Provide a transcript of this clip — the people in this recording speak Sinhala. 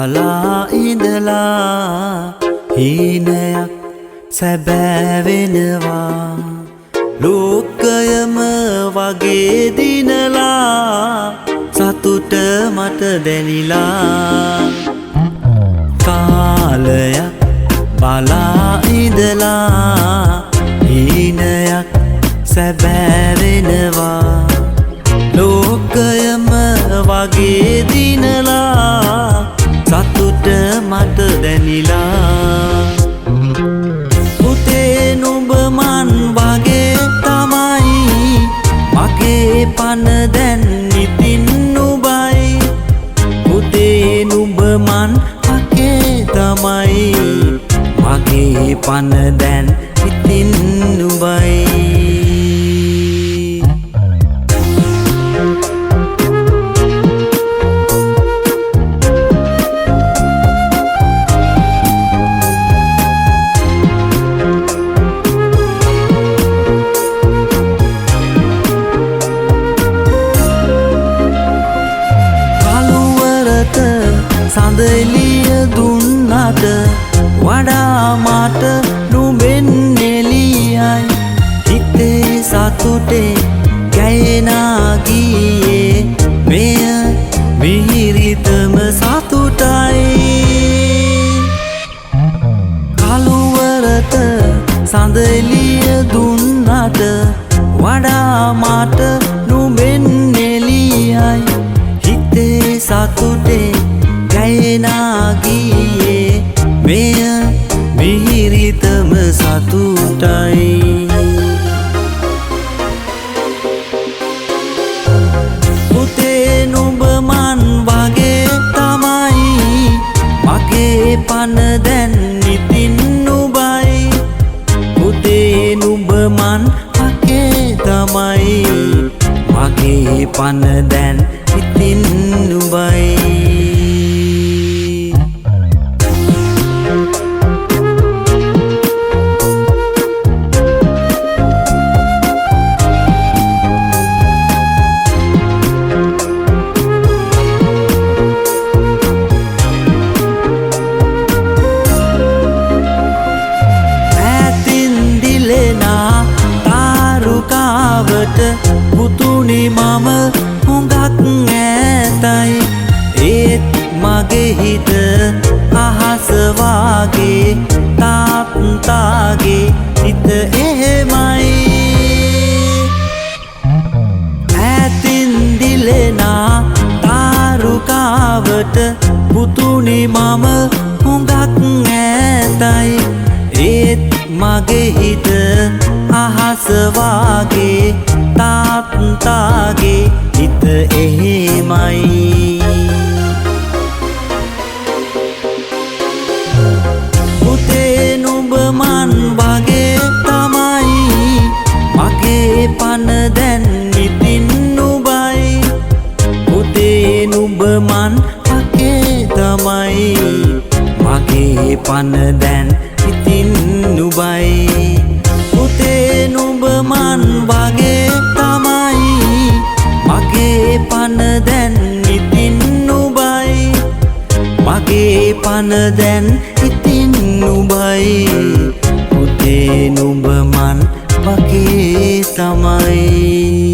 බලා ඉඳලා හීනයක් සැබෑ වෙනවා ලෝකයම වගේ දිනලා සතුට මට දැනිලා කාලයක් බලා ඉඳලා හීනයක් සැබෑ වෙනවා ලෝකයම වගේ දිනලා සතුට මට දැනිලා පුතේ නුඹ මන් වගේ තමයි මගේ පන දැන් ඉතින් නුඹයි පුතේ නුඹ මන් වගේ තමයි මගේ පන දැන් ඉතින් නුඹයි සඳලිය දුන්නට වඩා මට නුඹෙන් එළියයි හිතේ සතුටේ ගැයෙනා ගියේ මෙය මිහිරිතම සතුටයි කළුවරට සඳලිය දුන්නට වඩා මට නුඹෙන් එළියයි හිතේ සතුටේ ගැයෙනා ගියේ මෙය මිහිරිතම සතුටයි පුතේ නුඹ මන් වගේ තමයි මගේ පන දැන් ඉතින් නුඹයි පුතේ නුඹ මන් වගේ තමයි මගේ පන දැන් ඉතින් නුඹයි පුතුනි මම හුඟක් ඈතයි ඒත් මගේ හිත අහස වාගේ තාත්තාගේ හිත එහෙමයි ඈතින් දිලෙනා තාරුකාවට පුතුනි මම හුඟක් ඈතයි ඒත් මගේ හිත අහස වාගේ තාත්තාගේ හිත එහෙමයි පුතේ නුඹ මන් වගේ තමයි මගේ පන දැන් ඉතින් නුඹයි පුතේ නුඹ මන් වගේ තමයි මගේ පන දැන් ඉතින් නුඹයි පුතේ නුඹ මන් වගේ තමයි මගේ පන දැන් ඉතින් නුඹයි මගේ පන දැන් ඉතින් නුඹයි පුතේ නුඹ මන් වගේ තමයි